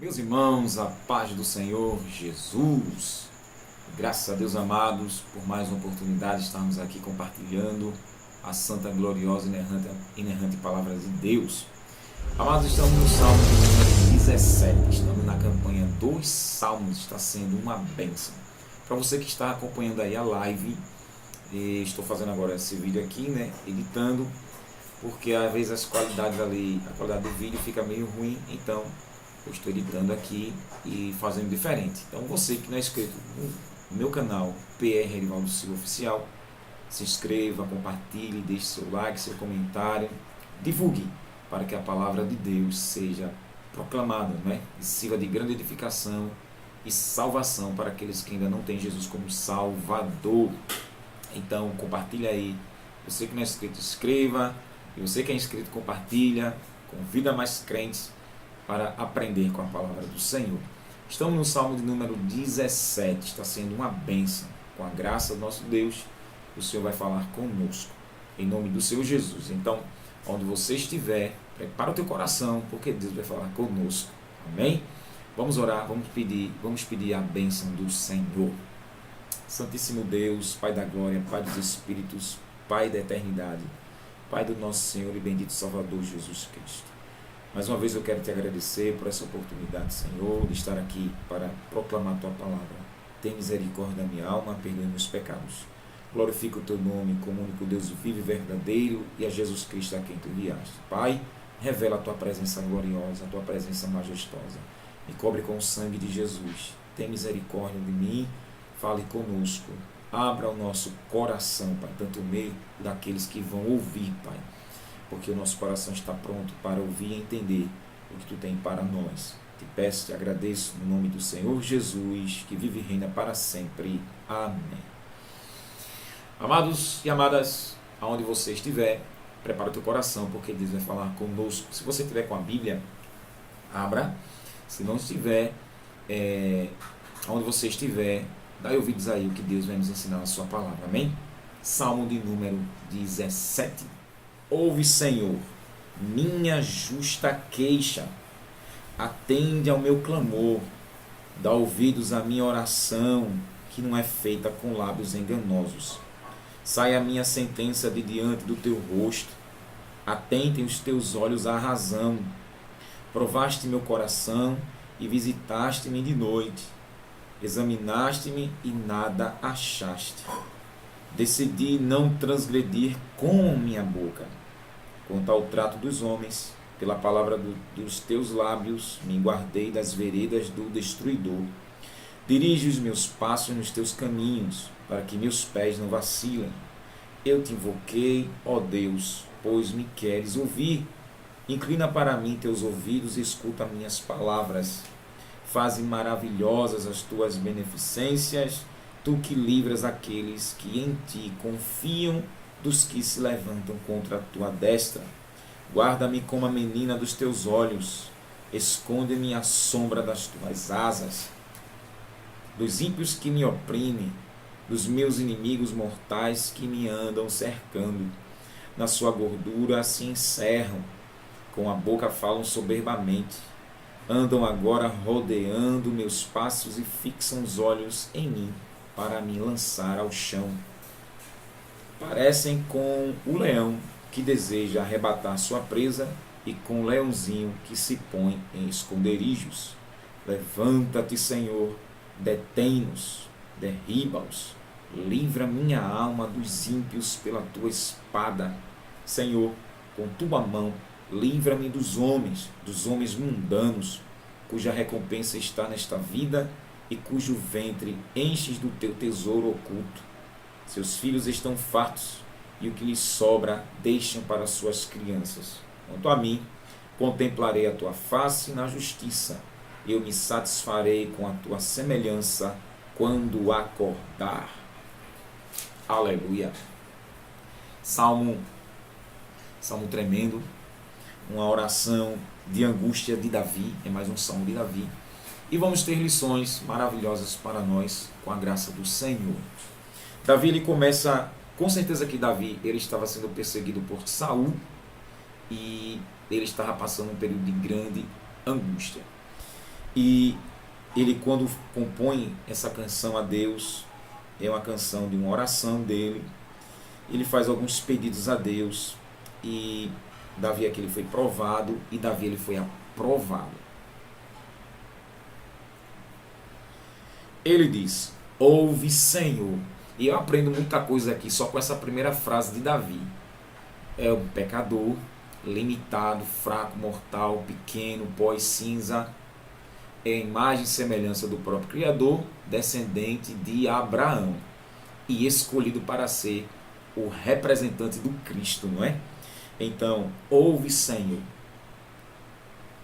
Meus irmãos, a paz do Senhor Jesus, graças a Deus, amados, por mais uma oportunidade de estarmos aqui compartilhando a santa, gloriosa e inerrante palavra de Deus. Amados, estamos no Salmo número 17, estamos na campanha dos Salmos, está sendo uma bênção. Para você que está acompanhando aí a live, estou fazendo agora esse vídeo aqui, editando, porque às vezes a qualidade do vídeo fica meio ruim, então eu estou editando aqui e fazendo diferente. Então você que não é inscrito no meu canal PR Erivaldo Silva Oficial, se inscreva, compartilhe, deixe seu like, seu comentário, divulgue para que a palavra de Deus seja proclamada, e sirva de grande edificação e salvação para aqueles que ainda não têm Jesus como Salvador. Então compartilhe aí. Você que não é inscrito, inscreva. E você que é inscrito, compartilha, convida mais crentes para aprender com a palavra do Senhor. Estamos no Salmo de número 17, está sendo uma bênção. Com a graça do nosso Deus, o Senhor vai falar conosco, em nome do Senhor Jesus. Então, onde você estiver, prepara o teu coração, porque Deus vai falar conosco. Amém? Vamos orar, vamos pedir a bênção do Senhor. Santíssimo Deus, Pai da glória, Pai dos Espíritos, Pai da eternidade, Pai do nosso Senhor e bendito Salvador Jesus Cristo. Mais uma vez eu quero te agradecer por essa oportunidade, Senhor, de estar aqui para proclamar a Tua palavra. Tem misericórdia da minha alma, perdoe meus pecados. Glorifica o Teu nome como único Deus vivo e verdadeiro e a Jesus Cristo a quem Tu enviaste. Pai, revela a Tua presença gloriosa, a Tua presença majestosa. Me cobre com o sangue de Jesus. Tem misericórdia de mim, fale conosco. Abra o nosso coração, Pai, tanto o meio daqueles que vão ouvir, Pai, porque o nosso coração está pronto para ouvir e entender o que Tu tem para nós. Te peço, te agradeço no nome do Senhor Jesus, que vive e reina para sempre. Amém. Amados e amadas, aonde você estiver, prepara o teu coração, porque Deus vai falar conosco. Se você estiver com a Bíblia, abra. Se não estiver, aonde você estiver, dá ouvidos aí o que Deus vai nos ensinar na sua palavra. Amém? Salmo de número 17. Ouve, Senhor, minha justa queixa, atende ao meu clamor, dá ouvidos à minha oração, que não é feita com lábios enganosos. Sai a minha sentença de diante do teu rosto, atentem os teus olhos à razão. Provaste meu coração e visitaste-me de noite, examinaste-me e nada achaste. Decidi não transgredir com minha boca. Quanto ao trato dos homens, pela palavra dos teus lábios, me guardei das veredas do destruidor. Dirige os meus passos nos teus caminhos, para que meus pés não vacilem. Eu te invoquei, ó Deus, pois me queres ouvir. Inclina para mim teus ouvidos e escuta minhas palavras. Faze maravilhosas as tuas beneficências, tu que livras aqueles que em ti confiam dos que se levantam contra a tua destra. Guarda-me como a menina dos teus olhos, esconde-me à sombra das tuas asas. Dos ímpios que me oprimem, dos meus inimigos mortais que me andam cercando, na sua gordura se encerram, com a boca falam soberbamente. Andam agora rodeando meus passos e fixam os olhos em mim, para me lançar ao chão. Parecem com o leão que deseja arrebatar sua presa e com o leãozinho que se põe em esconderijos. Levanta-te, Senhor, detém-nos, derriba-os, livra minha alma dos ímpios pela tua espada. Senhor, com tua mão, livra-me dos homens mundanos, cuja recompensa está nesta vida e cujo ventre enches do teu tesouro oculto. Seus filhos estão fartos e o que lhes sobra deixam para suas crianças. Quanto a mim, contemplarei a tua face na justiça. Eu me satisfarei com a tua semelhança quando acordar. Aleluia. Salmo tremendo, uma oração de angústia de Davi, é mais um salmo de Davi. E vamos ter lições maravilhosas para nós, com a graça do Senhor. Davi, ele começa, com certeza que Davi, ele estava sendo perseguido por Saul, e ele estava passando um período de grande angústia. E ele, quando compõe essa canção a Deus, é uma canção de uma oração dele. Ele faz alguns pedidos a Deus, e Davi aqui ele foi provado, e Davi ele foi aprovado. Ele diz: ouve, Senhor. E eu aprendo muita coisa aqui só com essa primeira frase de Davi. É um pecador, limitado, fraco, mortal, pequeno, pó e cinza. É a imagem e semelhança do próprio Criador, descendente de Abraão e escolhido para ser o representante do Cristo, não é? Então, ouve, Senhor.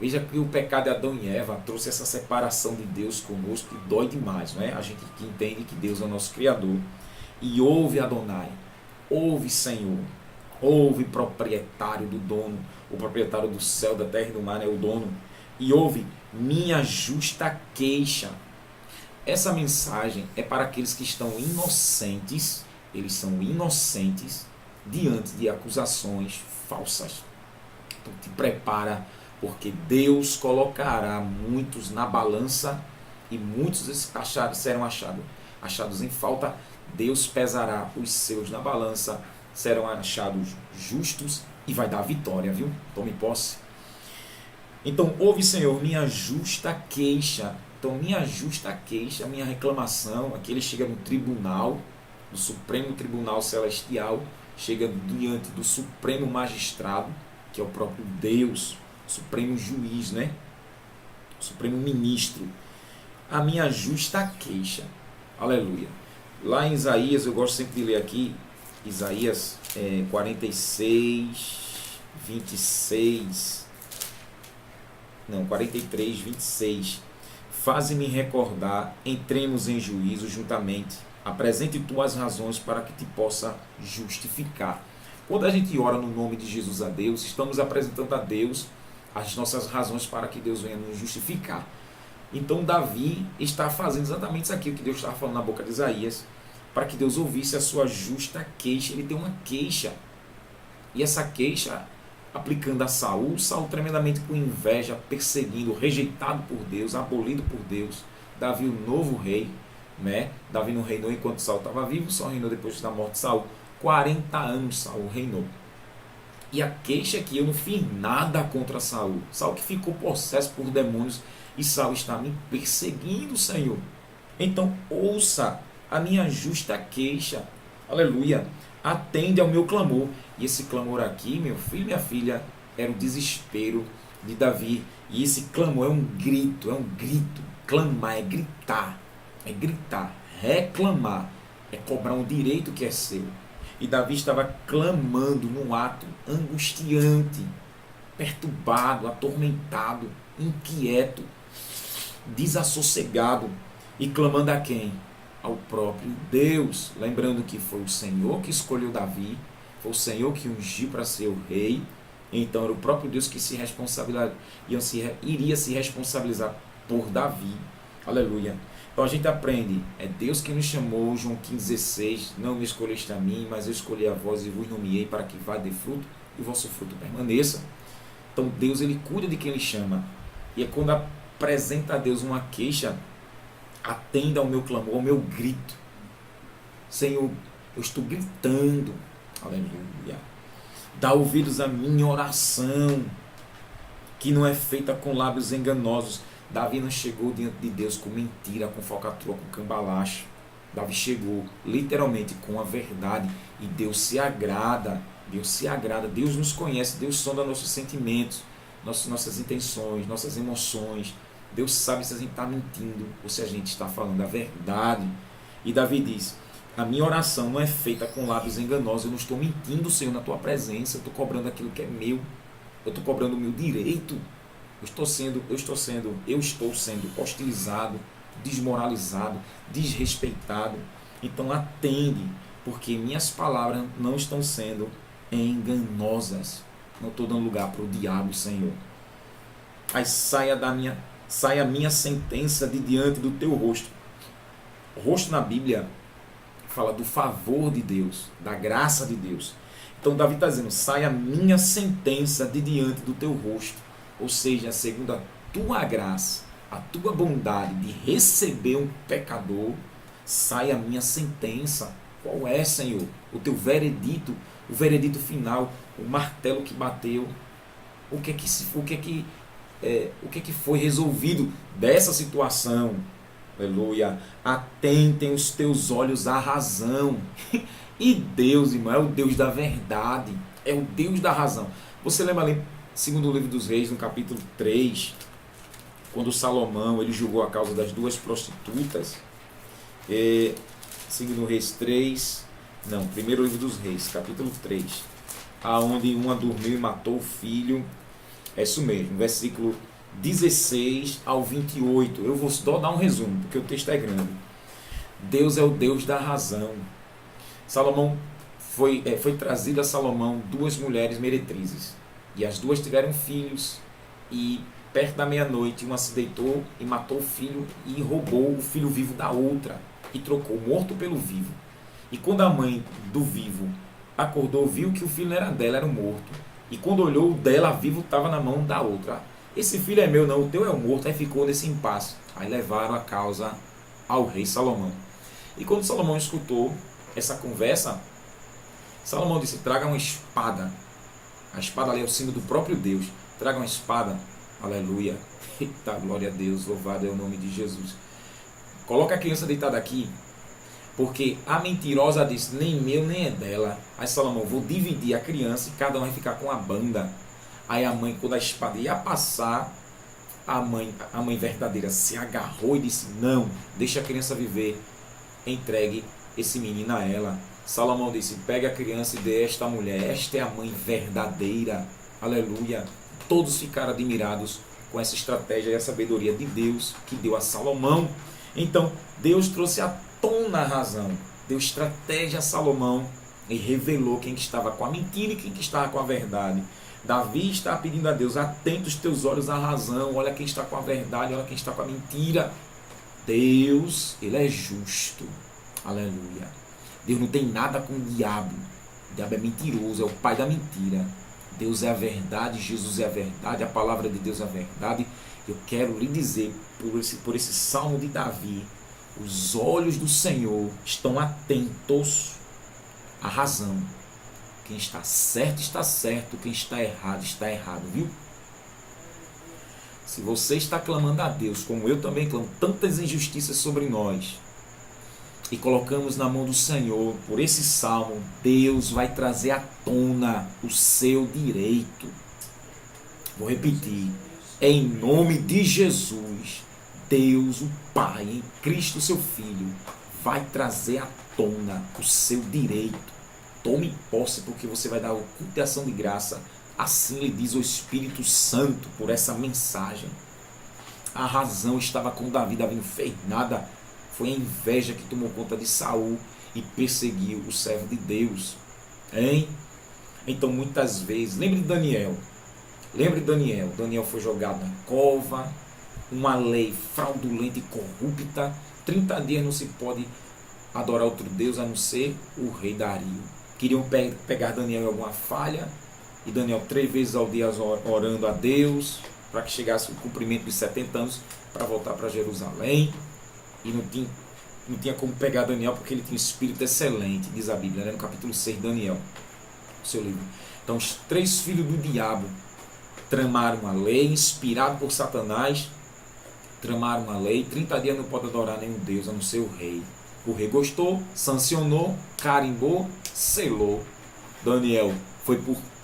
Veja que o pecado de Adão e Eva trouxe essa separação de Deus conosco, que dói demais, não é? A gente que entende que Deus é o nosso Criador. E ouve, Adonai, ouve, Senhor, ouve, proprietário do dono, o proprietário do céu, da terra e do mar, é o dono. E ouve minha justa queixa. Essa mensagem é para aqueles que estão inocentes, eles são inocentes diante de acusações falsas. Então te prepara, porque Deus colocará muitos na balança e muitos serão achados em falta. Deus pesará os seus na balança, serão achados justos e vai dar vitória, viu? Tome posse. Então, ouve, Senhor, minha justa queixa. Então, minha justa queixa, minha reclamação, aqui ele chega no tribunal, no Supremo Tribunal Celestial, chega diante do Supremo Magistrado, que é o próprio Deus, Supremo Juiz, né? Supremo Ministro. A minha justa queixa. Aleluia. Lá em Isaías, eu gosto sempre de ler aqui, Isaías 46, 26... Não, 43, 26. Faze-me recordar, entremos em juízo juntamente. Apresente tu as razões para que te possa justificar. Quando a gente ora no nome de Jesus a Deus, estamos apresentando a Deus as nossas razões para que Deus venha nos justificar. Então Davi está fazendo exatamente isso aqui, o que Deus estava falando na boca de Isaías, para que Deus ouvisse a sua justa queixa. Ele tem uma queixa. E essa queixa, aplicando a Saul tremendamente com inveja, perseguindo, rejeitado por Deus, abolido por Deus. Davi, o novo rei, né? Davi não reinou enquanto Saul estava vivo, só reinou depois da morte de Saul. 40 anos Saul reinou. E a queixa é que eu não fiz nada contra Saul. Saul que ficou possesso por demônios, e Saul está me perseguindo, Senhor. Então ouça a minha justa queixa. Aleluia. Atende ao meu clamor. E esse clamor aqui, meu filho e minha filha, era o desespero de Davi. E esse clamor é um grito, é um grito. Clamar é gritar, reclamar, é cobrar um direito que é seu. E Davi estava clamando num ato angustiante, perturbado, atormentado, inquieto, desassossegado. E clamando a quem? Ao próprio Deus, lembrando que foi o Senhor que escolheu Davi, foi o Senhor que ungiu para ser o rei. Então era o próprio Deus que iria se responsabilizar por Davi. Aleluia. Então a gente aprende, é Deus que nos chamou, João 15,16, não me escolheste a mim, mas eu escolhi a vós e vos nomeei para que vá de fruto e o vosso fruto permaneça. Então Deus, ele cuida de quem ele chama. E é quando apresenta a Deus uma queixa, atenda ao meu clamor, ao meu grito. Senhor, eu estou gritando. Aleluia. Dá ouvidos à minha oração, que não é feita com lábios enganosos. Davi não chegou diante de Deus com mentira, com falcatrua, com cambalacho. Davi chegou literalmente com a verdade. E Deus se agrada. Deus se agrada. Deus nos conhece. Deus sonda nossos sentimentos, nossas intenções, nossas emoções. Deus sabe se a gente está mentindo ou se a gente está falando a verdade. E Davi diz: a minha oração não é feita com lábios enganosos. Eu não estou mentindo, Senhor, na tua presença. Eu estou cobrando aquilo que é meu. Eu estou cobrando o meu direito. Eu estou sendo hostilizado, desmoralizado, desrespeitado. Então atende, porque minhas palavras não estão sendo enganosas. Não estou dando lugar para o diabo, Senhor. Aí saia a minha sentença de diante do teu rosto. O rosto na Bíblia fala do favor de Deus, da graça de Deus. Então Davi está dizendo: saia a minha sentença de diante do teu rosto. Ou seja, segundo a tua graça, a tua bondade de receber um pecador, sai a minha sentença. Qual é, Senhor? O teu veredito, o veredito final, o martelo que bateu. O que é que foi resolvido dessa situação? Aleluia. Atentem os teus olhos à razão. E Deus, irmão, é o Deus da verdade. É o Deus da razão. Você lembra ali, segundo o livro dos Reis, no capítulo 3, quando Salomão ele julgou a causa das duas prostitutas? Segundo Reis 3, não, primeiro livro dos Reis, capítulo 3, aonde uma dormiu e matou o filho. É isso mesmo, versículo 16 ao 28. Eu vou só dar um resumo, porque o texto é grande. Deus é o Deus da razão. Salomão foi trazido a Salomão duas mulheres meretrizes. E as duas tiveram filhos. E perto da meia-noite, uma se deitou e matou o filho e roubou o filho vivo da outra. E trocou o morto pelo vivo. E quando a mãe do vivo acordou, viu que o filho não era dela, era o morto. E quando olhou, o dela vivo estava na mão da outra. Esse filho é meu, não, o teu é o morto. Aí ficou nesse impasse. Aí levaram a causa ao rei Salomão. E quando Salomão escutou essa conversa, Salomão disse: traga uma espada. A espada ali é o símbolo do próprio Deus. Traga uma espada. Aleluia. Eita, glória a Deus. Louvado é o nome de Jesus. Coloca a criança deitada aqui, porque a mentirosa disse: nem meu, nem é dela. Aí Salomão: vou dividir a criança e cada um vai ficar com a banda. Aí a mãe, quando a espada ia passar, a mãe verdadeira se agarrou e disse: não, deixa a criança viver, entregue esse menino a ela. Salomão disse: pega a criança e dê esta mulher, esta é a mãe verdadeira. Aleluia. Todos ficaram admirados com essa estratégia e a sabedoria de Deus que deu a Salomão. Então Deus trouxe à tona a razão, deu estratégia a Salomão e revelou quem que estava com a mentira e quem que estava com a verdade. Davi está pedindo a Deus: atenta os teus olhos à razão, olha quem está com a verdade, olha quem está com a mentira. Deus, ele é justo. Aleluia. Deus não tem nada com o diabo. O diabo é mentiroso, é o pai da mentira. Deus é a verdade, Jesus é a verdade, a palavra de Deus é a verdade. Eu quero lhe dizer, por esse salmo de Davi, os olhos do Senhor estão atentos à razão. Quem está certo, quem está errado, viu? Se você está clamando a Deus, como eu também clamo, tantas injustiças sobre nós, e colocamos na mão do Senhor, por esse salmo, Deus vai trazer à tona o seu direito. Vou repetir: em nome de Jesus, Deus, o Pai, em Cristo seu Filho, vai trazer à tona o seu direito. Tome posse, porque você vai dar o culto de ação de graça. Assim lhe diz o Espírito Santo por essa mensagem. A razão estava com Davi. Davi não fez nada. Foi a inveja que tomou conta de Saul e perseguiu o servo de Deus. Hein? Então muitas vezes, lembre de Daniel. Daniel foi jogado na cova. Uma lei fraudulenta e corrupta. 30 dias não se pode adorar outro Deus a não ser o rei Dario. Queriam pegar Daniel em alguma falha. E Daniel 3 vezes ao dia orando a Deus, para que chegasse o cumprimento de 70 anos, para voltar para Jerusalém. E não tinha como pegar Daniel, porque ele tinha um espírito excelente, diz a Bíblia, né? No capítulo 6 de Daniel, seu livro. Então os 3 filhos do diabo tramaram uma lei, inspirado por Satanás, tramaram uma lei: 30 dias não pode adorar nenhum Deus a não ser o rei. O rei gostou, sancionou, carimbou, selou.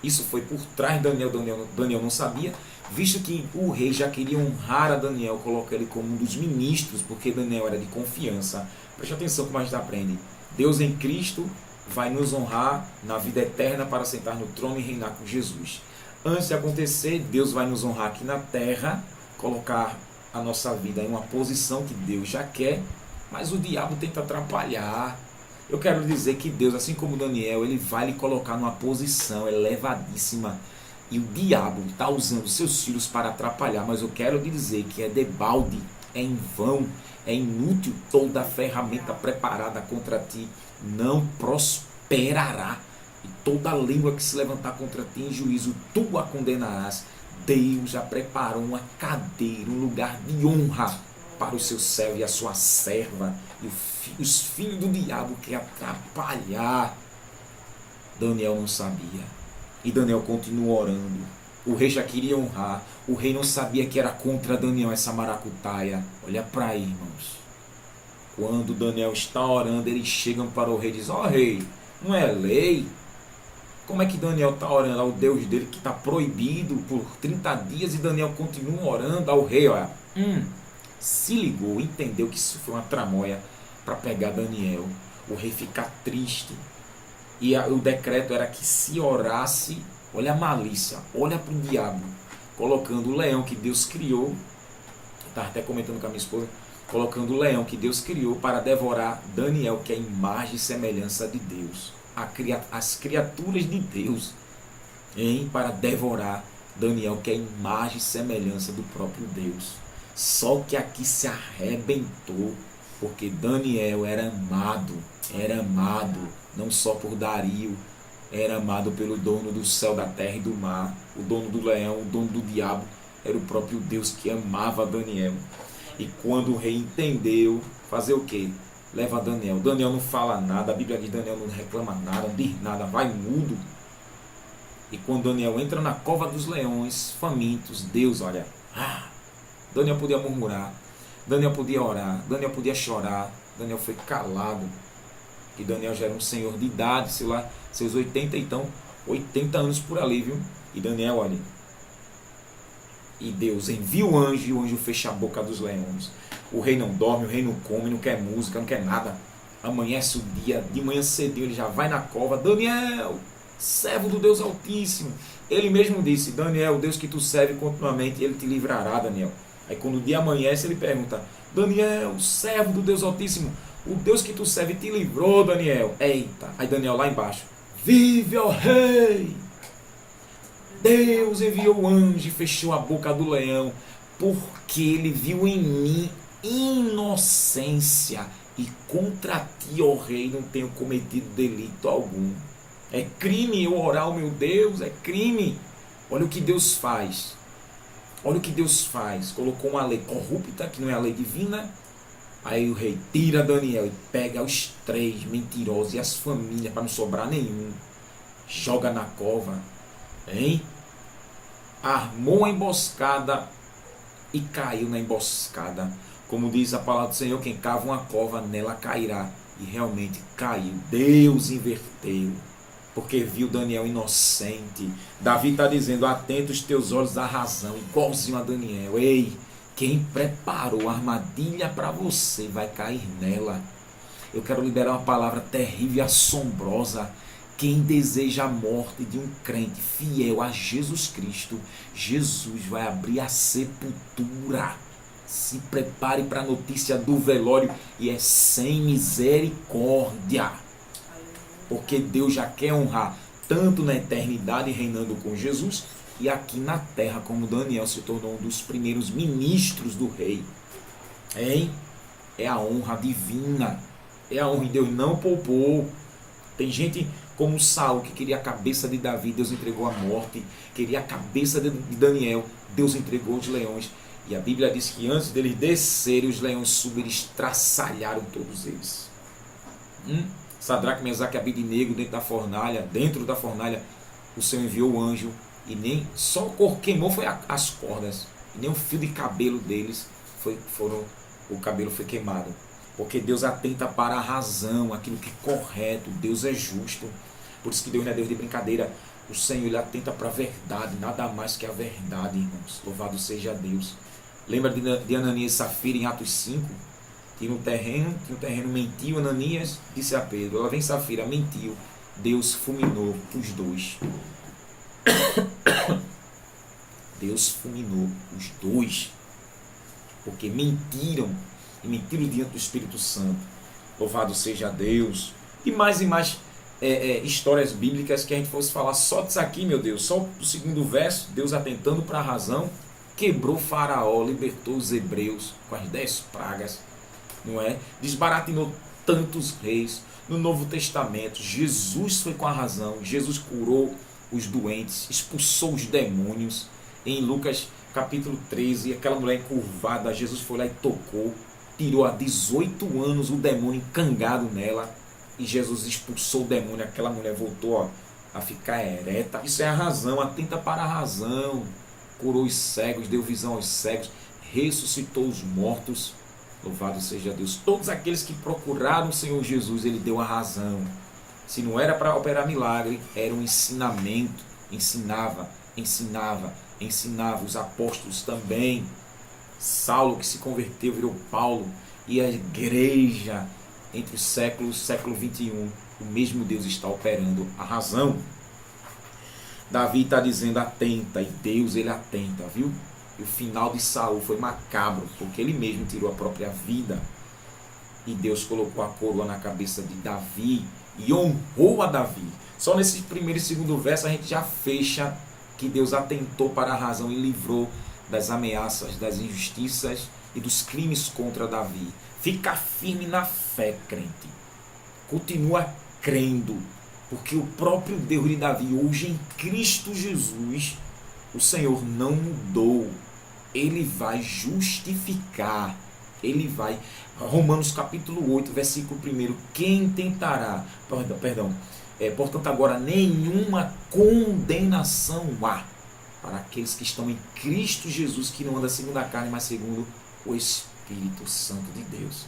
Isso foi por trás de Daniel. Daniel não sabia, visto que o rei já queria honrar a Daniel, colocar ele como um dos ministros, porque Daniel era de confiança. Preste atenção como a gente aprende. Deus em Cristo vai nos honrar na vida eterna para sentar no trono e reinar com Jesus. Antes de acontecer, Deus vai nos honrar aqui na terra, colocar a nossa vida em uma posição que Deus já quer, mas o diabo tenta atrapalhar. Eu quero dizer que Deus, assim como Daniel, ele vai lhe colocar numa posição elevadíssima. E o diabo está usando seus filhos para atrapalhar. Mas eu quero lhe dizer que é debalde, é em vão, é inútil. Toda ferramenta preparada contra ti não prosperará. E toda língua que se levantar contra ti em juízo, tu a condenarás. Deus já preparou uma cadeira, um lugar de honra para o seu servo e a sua serva. E os filhos do diabo querem atrapalhar. Daniel não sabia. E Daniel continua orando. O rei já queria honrar. O rei não sabia que era contra Daniel essa maracutaia. Olha para aí, irmãos. Quando Daniel está orando, eles chegam para o rei e dizem: ó rei, não é lei? Como é que Daniel está orando ao Deus dele que está proibido por 30 dias e Daniel continua orando ao rei? Olha, se ligou, entendeu que isso foi uma tramóia para pegar Daniel. O rei fica triste. E o decreto era que se orasse, olha a malícia, olha para o diabo, colocando o leão que Deus criou, estava até comentando com a minha esposa, colocando o leão que Deus criou para devorar Daniel, que é a imagem e semelhança de Deus. As criaturas de Deus, para devorar Daniel, que é a imagem e semelhança do próprio Deus. Só que aqui se arrebentou, porque Daniel era amado, não só por Dario, era amado pelo dono do céu, da terra e do mar, o dono do leão, o dono do diabo, era o próprio Deus que amava Daniel. E quando o rei entendeu, fazer o quê? Leva Daniel. Daniel não fala nada, a Bíblia diz que Daniel não reclama nada, não diz nada, vai mudo. E quando Daniel entra na cova dos leões, famintos, Deus, olha, Daniel podia murmurar, Daniel podia orar, Daniel podia chorar, Daniel foi calado. E Daniel já era um senhor de idade, sei lá, seus 80 anos por ali, viu? E Daniel, olha, e Deus envia o anjo e o anjo fecha a boca dos leões. O rei não dorme, o rei não come, não quer música, não quer nada. Amanhece o dia, de manhã cedinho ele já vai na cova. Daniel, servo do Deus Altíssimo. Ele mesmo disse: Daniel, o Deus que tu serve continuamente, ele te livrará, Daniel. Aí quando o dia amanhece, ele pergunta: Daniel, servo do Deus Altíssimo, o Deus que tu serve te livrou, Daniel. Eita, aí Daniel lá embaixo: vive, ó rei! Deus enviou o anjo e fechou a boca do leão, porque ele viu em mim inocência, e contra ti, ó rei, não tenho cometido delito algum. É crime eu orar ao meu Deus, é crime. Olha o que Deus faz. Olha o que Deus faz. Colocou uma lei corrupta, que não é a lei divina. Aí o rei tira Daniel e pega os 3 mentirosos e as famílias, para não sobrar nenhum. Joga na cova. Armou uma emboscada e caiu na emboscada. Como diz a palavra do Senhor, quem cava uma cova, nela cairá. E realmente caiu. Deus inverteu, porque viu Daniel inocente. Davi está dizendo: atenta os teus olhos à razão, igualzinho a Daniel. Ei, quem preparou a armadilha para você vai cair nela. Eu quero liberar uma palavra terrível e assombrosa. Quem deseja a morte de um crente fiel a Jesus Cristo, Jesus vai abrir a sepultura. Se prepare para a notícia do velório, e é sem misericórdia. Porque Deus já quer honrar tanto na eternidade reinando com Jesus, e aqui na terra, como Daniel se tornou um dos primeiros ministros do rei. É a honra divina. É a honra, e Deus não poupou. Tem gente como Saul, que queria a cabeça de Davi, Deus entregou a morte. Queria a cabeça de Daniel, Deus entregou os leões. E a Bíblia diz que antes deles descerem, os leões subiram e estraçalharam todos eles. Sadraque, Mesaque e Abednego dentro da fornalha, o Senhor enviou o anjo, e nem só queimou foi as cordas, e nem um fio de cabelo deles o cabelo foi queimado. Porque Deus atenta para a razão, aquilo que é correto. Deus é justo. Por isso que Deus não é Deus de brincadeira. O Senhor, ele atenta para a verdade, nada mais que a verdade, irmãos. Louvado seja Deus. Lembra de Ananias e Safira em Atos 5? Tinha um terreno, mentiu Ananias, disse a Pedro: ela vem Safira, mentiu. Deus fulminou os dois. Deus fulminou os dois. Porque mentiram. E mentiram diante do Espírito Santo. Louvado seja Deus. E mais histórias bíblicas, que a gente fosse falar só disso aqui, meu Deus. Só do segundo verso, Deus atentando para a razão, quebrou Faraó, libertou os hebreus com as 10 pragas, não é? Desbaratinou tantos reis. No Novo Testamento, Jesus foi com a razão. Jesus curou os doentes, expulsou os demônios. em Lucas capítulo 13, aquela mulher encurvada, Jesus foi lá e tocou, tirou há 18 anos o demônio encangado nela, e Jesus expulsou o demônio, aquela mulher voltou, ó, a ficar ereta. Isso é a razão, atenta para a razão. Curou os cegos, deu visão aos cegos, ressuscitou os mortos. Louvado seja Deus. Todos aqueles que procuraram o Senhor Jesus, Ele deu a razão. Se não era para operar milagre, era um ensinamento. Ensinava. Os apóstolos também. Saulo, que se converteu, virou Paulo. E a igreja, entre os séculos, século 21, o mesmo Deus está operando a razão. Davi está dizendo atenta, e Deus ele atenta, viu? E o final de Saul foi macabro, porque ele mesmo tirou a própria vida. E Deus colocou a coroa na cabeça de Davi e honrou a Davi. Só nesse primeiro e segundo verso a gente já fecha que Deus atentou para a razão e livrou das ameaças, das injustiças e dos crimes contra Davi. Fica firme na fé, crente. Continua crendo, porque o próprio Deus de Davi, hoje em Cristo Jesus, o Senhor não mudou. Ele vai justificar. Ele vai. Romanos capítulo 8, versículo 1. Quem tentará? Portanto, agora nenhuma condenação há para aqueles que estão em Cristo Jesus, que não anda segundo a carne, mas segundo o Espírito Santo de Deus.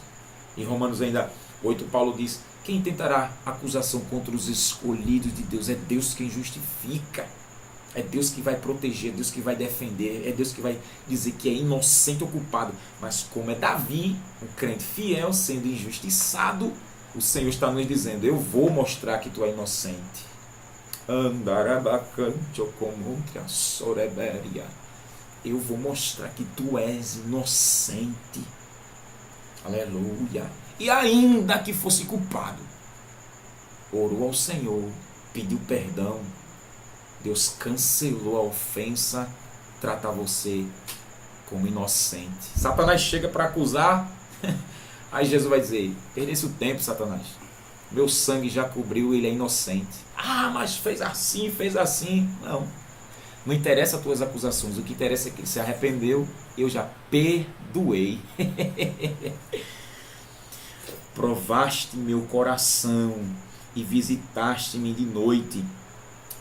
Em Romanos ainda 8, Paulo diz: quem tentará acusação contra os escolhidos de Deus? É Deus quem justifica. É Deus que vai proteger, é Deus que vai defender, é Deus que vai dizer que é inocente ou culpado. Mas como é Davi, um crente fiel, sendo injustiçado, o Senhor está nos dizendo: eu vou mostrar que tu é inocente. Eu vou mostrar que tu és inocente. Aleluia. E ainda que fosse culpado, orou ao Senhor, pediu perdão, Deus cancelou a ofensa, trata você como inocente. Satanás chega para acusar, aí Jesus vai dizer: perdesse o tempo, Satanás, meu sangue já cobriu, ele é inocente. Ah, mas fez assim. Não interessa as tuas acusações, o que interessa é que ele se arrependeu, eu já perdoei. Provaste meu coração e visitaste-me de noite.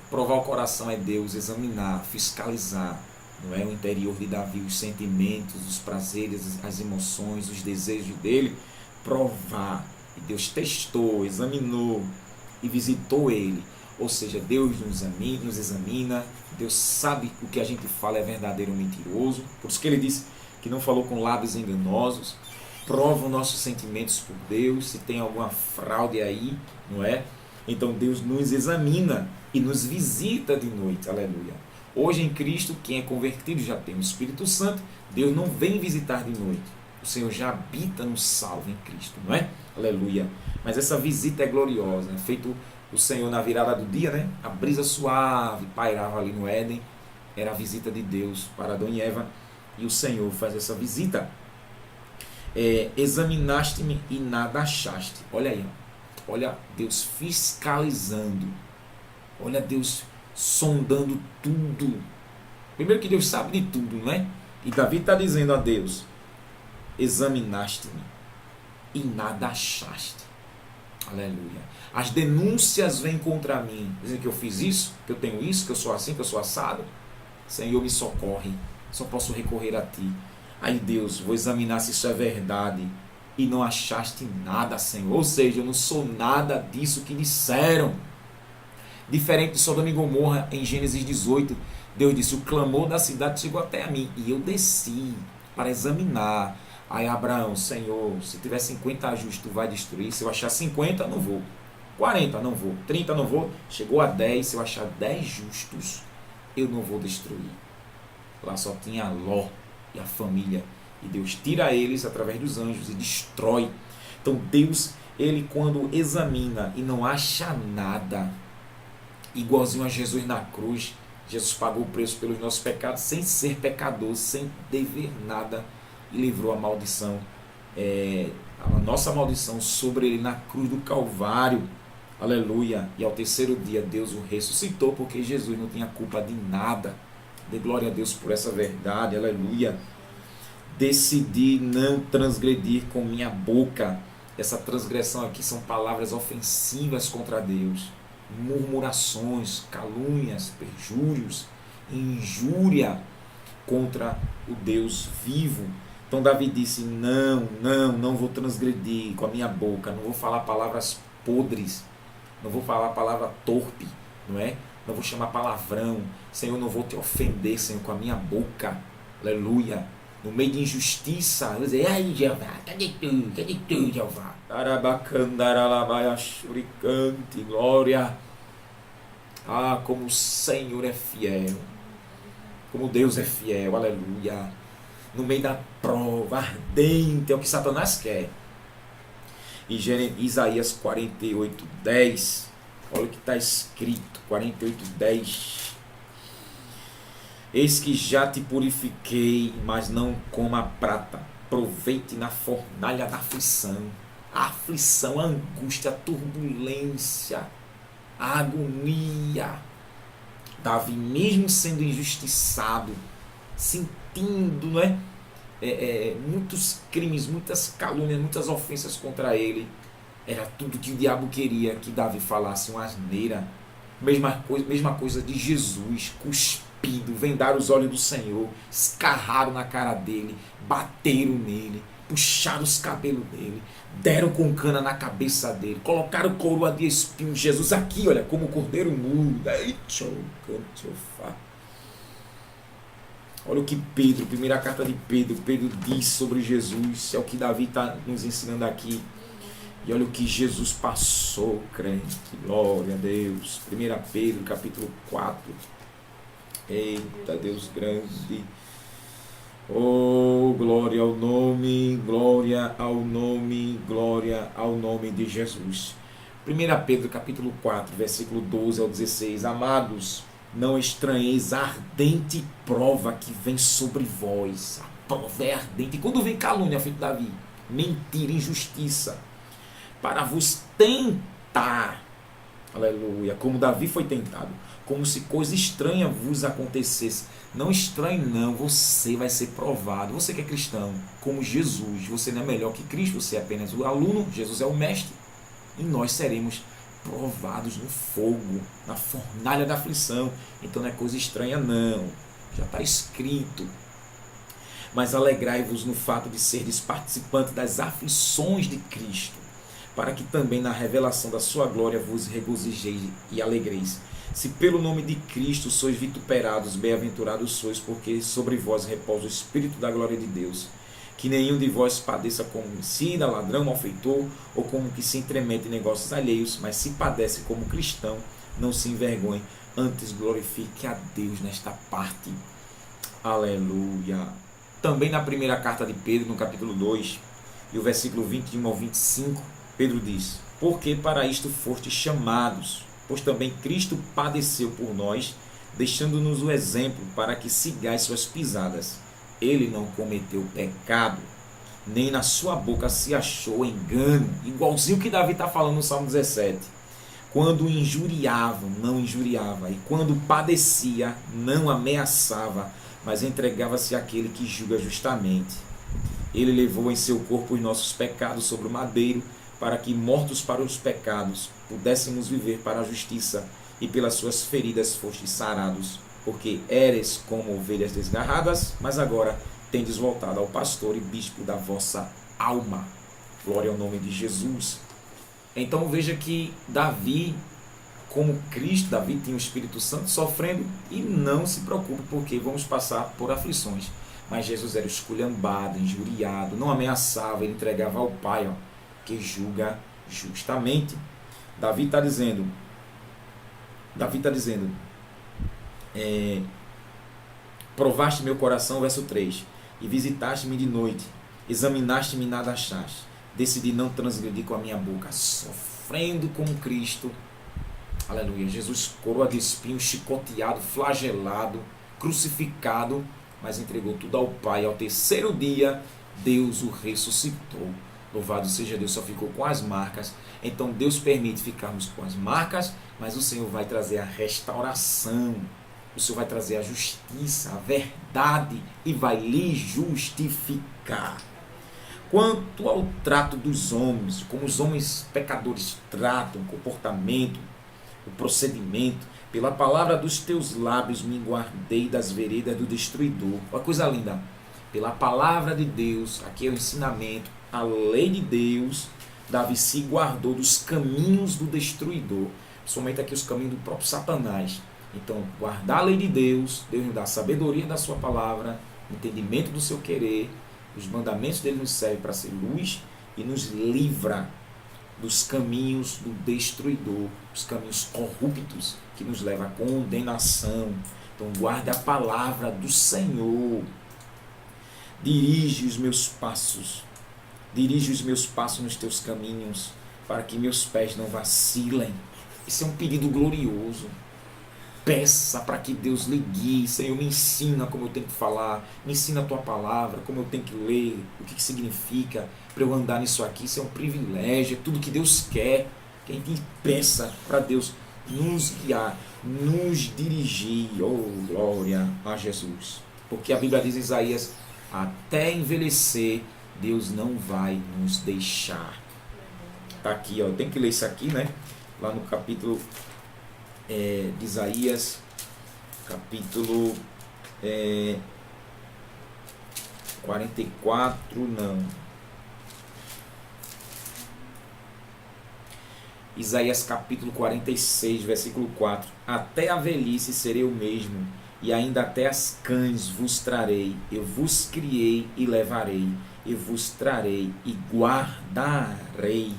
Provar o coração é Deus, examinar, fiscalizar, não é? O interior de Davi, os sentimentos, os prazeres, as emoções, os desejos dele. Provar. E Deus testou, examinou e visitou ele. Ou seja, Deus nos examina, Deus sabe o que a gente fala é verdadeiro ou mentiroso. Por isso que ele disse que não falou com lábios enganosos. Prova os nossos sentimentos por Deus, se tem alguma fraude aí, não é? Então Deus nos examina e nos visita de noite, aleluia. Hoje em Cristo, quem é convertido já tem o Espírito Santo. Deus não vem visitar de noite, o Senhor já habita no salvo em Cristo, não é? Aleluia. Mas essa visita é gloriosa, é feito o Senhor na virada do dia, né? A brisa suave pairava ali no Éden, era a visita de Deus para Adão e Eva, e o Senhor faz essa visita. Examinaste-me e nada achaste. Olha aí, olha Deus fiscalizando, olha Deus sondando tudo. Primeiro que Deus sabe de tudo, não é? E Davi está dizendo a Deus: examinaste-me e nada achaste. Aleluia. As denúncias vêm contra mim, dizendo que eu fiz isso, que eu tenho isso, que eu sou assim, que eu sou assado. Senhor, me socorre, só posso recorrer a ti. Aí Deus, vou examinar se isso é verdade. E não achaste nada, Senhor. Ou seja, eu não sou nada disso que disseram. Diferente de Sodoma e Gomorra, em Gênesis 18, Deus disse: o clamor da cidade chegou até a mim, e eu desci para examinar. Aí Abraão: Senhor, se tiver 50 justos, tu vai destruir. Se eu achar 50, não vou. 40, não vou. 30, não vou. Chegou a 10, se eu achar 10 justos, eu não vou destruir. Lá só tinha Ló e a família, e Deus tira eles através dos anjos e destrói. Então Deus, ele quando examina e não acha nada, igualzinho a Jesus na cruz, Jesus pagou o preço pelos nossos pecados sem ser pecador, sem dever nada, e livrou a maldição, a nossa maldição sobre ele na cruz do Calvário. Aleluia. E ao terceiro dia Deus o ressuscitou, porque Jesus não tinha culpa de nada. Dê glória a Deus por essa verdade, aleluia. Decidi não transgredir com minha boca. Essa transgressão aqui são palavras ofensivas contra Deus, murmurações, calúnias, perjúrios, injúria contra o Deus vivo. Então Davi disse, não vou transgredir com a minha boca, não vou falar palavras podres, não vou falar palavra torpe, não é? Não vou chamar palavrão, Senhor, não vou te ofender, Senhor, com a minha boca, aleluia. No meio de injustiça, eu vou dizer, ai Jeová, cadê tu, Jeová? Arabacandaralabaiachuricante, glória. Ah, como o Senhor é fiel, como Deus é fiel, aleluia. No meio da prova ardente, é o que Satanás quer. Em Isaías 48:10, olha o que está escrito, 48:10. Eis que já te purifiquei, mas não como a prata. Proveite na fornalha da aflição. A aflição, a angústia, a turbulência, a agonia. Davi, mesmo sendo injustiçado, sentindo, não é? Muitos crimes, muitas calúnias, muitas ofensas contra ele, era tudo que o diabo queria que Davi falasse uma asneira. Mesma coisa de Jesus, cuspido, vendaram os olhos do Senhor, escarraram na cara dele, bateram nele, puxaram os cabelos dele, deram com cana na cabeça dele, colocaram coroa de espinhos. Jesus aqui, olha, como o cordeiro mudo. Olha o que Pedro, primeira carta de Pedro diz sobre Jesus, é o que Davi está nos ensinando aqui. E olha o que Jesus passou, crente, glória a Deus. 1 Pedro, capítulo 4. Eita, Deus grande. Oh, glória ao nome, glória ao nome, glória ao nome de Jesus. 1 Pedro, capítulo 4, versículo 12 ao 16. Amados, não estranheis a ardente prova que vem sobre vós. A prova é ardente. E quando vem calúnia, filho de Davi, mentira, injustiça, para vos tentar, aleluia, como Davi foi tentado, como se coisa estranha vos acontecesse. Não estranhe não, você vai ser provado. Você que é cristão, como Jesus, você não é melhor que Cristo, você é apenas o aluno, Jesus é o mestre, e nós seremos provados no fogo, na fornalha da aflição. Então não é coisa estranha não, já está escrito. Mas alegrai-vos no fato de serdes participantes das aflições de Cristo, para que também na revelação da sua glória vos regozijeis e alegreis. Se pelo nome de Cristo sois vituperados, bem-aventurados sois, porque sobre vós repousa o Espírito da glória de Deus. Que nenhum de vós padeça como homicida, ladrão, malfeitor, ou como que se entremete em negócios alheios, mas se padece como cristão, não se envergonhe, antes glorifique a Deus nesta parte. Aleluia. Também na primeira carta de Pedro, no capítulo 2, e o versículo 21 ao 25, Pedro diz, porque para isto fostes chamados, pois também Cristo padeceu por nós, deixando-nos o exemplo para que sigais suas pisadas. Ele não cometeu pecado, nem na sua boca se achou engano. Igualzinho que Davi está falando no Salmo 17. Quando injuriavam, não injuriava. E quando padecia, não ameaçava, mas entregava-se àquele que julga justamente. Ele levou em seu corpo os nossos pecados sobre o madeiro, para que, mortos para os pecados, pudéssemos viver para a justiça, e pelas suas feridas fostes sarados, porque eres como ovelhas desgarradas, mas agora tendes voltado ao pastor e bispo da vossa alma. Glória ao nome de Jesus. Então veja que Davi, como Cristo, Davi tinha o Espírito Santo sofrendo, e não se preocupe, porque vamos passar por aflições. Mas Jesus era esculhambado, injuriado, não ameaçava, ele entregava ao Pai, que julga justamente. Davi está dizendo, provaste meu coração, verso 3, e visitaste-me de noite, examinaste-me e nada achaste. Decidi não transgredir com a minha boca, sofrendo como Cristo, aleluia. Jesus, coroa de espinhos, chicoteado, flagelado, crucificado, mas entregou tudo ao Pai. Ao terceiro dia, Deus o ressuscitou. Louvado seja Deus, só ficou com as marcas. Então Deus permite ficarmos com as marcas, mas o Senhor vai trazer a restauração. O Senhor vai trazer a justiça, a verdade e vai lhe justificar. Quanto ao trato dos homens, como os homens pecadores tratam, o comportamento, o procedimento, pela palavra dos teus lábios me guardei das veredas do destruidor. Uma coisa linda. Pela palavra de Deus, aqui é o ensinamento, a lei de Deus, Davi se guardou dos caminhos do destruidor. Somente aqui os caminhos do próprio Satanás. Então, guardar a lei de Deus, Deus nos dá a sabedoria da sua palavra, entendimento do seu querer, os mandamentos dele nos servem para ser luz e nos livra dos caminhos do destruidor, os caminhos corruptos que nos levam à condenação. Então, guarde a palavra do Senhor. Dirige os meus passos nos teus caminhos, para que meus pés não vacilem. Esse é um pedido glorioso. Peça para que Deus lhe guie. Senhor, me ensina como eu tenho que falar, me ensina a tua palavra, como eu tenho que ler, o que significa para eu andar nisso aqui. Isso é um privilégio, é tudo que Deus quer. Que a gente peça para Deus nos guiar, nos dirigir. Oh, glória a Jesus. Porque a Bíblia diz em Isaías, até envelhecer, Deus não vai nos deixar. Está aqui, ó, tem que ler isso aqui, né? Lá no capítulo de Isaías, capítulo 44, não. Isaías capítulo 46, versículo 4. Até a velhice serei o mesmo, e ainda até as cães vos trarei. Eu vos criei e levarei, eu vos trarei e guardarei.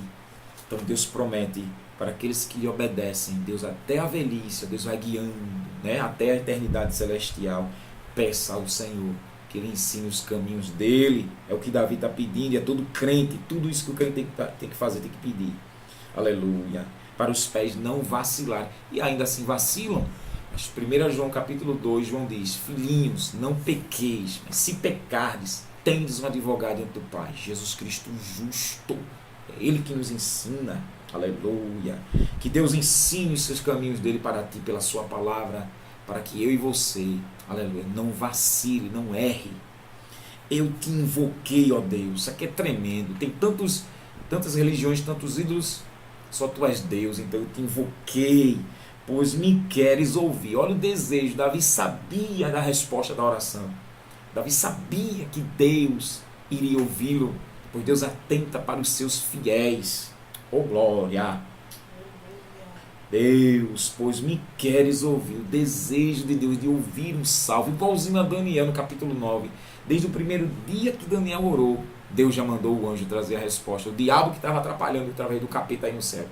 Então Deus promete para aqueles que lhe obedecem, Deus até a velhice, Deus vai guiando, né, até a eternidade celestial. Peça ao Senhor que Ele ensine os caminhos dEle. É o que Davi está pedindo, e é todo crente, tudo isso que o crente tem que fazer, tem que pedir. Aleluia. Para os pés não vacilarem. E ainda assim vacilam. Mas 1 João capítulo 2, João diz, filhinhos, não pequeis, mas se pecardes, tendes um advogado diante do Pai, Jesus Cristo justo. É Ele que nos ensina. Aleluia. Que Deus ensine os seus caminhos dele para ti, pela sua palavra, para que eu e você, aleluia, não vacile, não erre. Eu te invoquei, ó Deus. Isso aqui é tremendo. Tem tantas religiões, tantos ídolos, só tu és Deus. Então eu te invoquei, pois me queres ouvir. Olha o desejo. Davi sabia da resposta da oração. Davi sabia que Deus iria ouvi-lo, pois Deus atenta para os seus fiéis. Oh, glória! Deus, pois me queres ouvir. O desejo de Deus de ouvir um salvo, igualzinho a Daniel no capítulo 9. Desde o primeiro dia que Daniel orou, Deus já mandou o anjo trazer a resposta. O diabo que estava atrapalhando através do capeta aí no céu.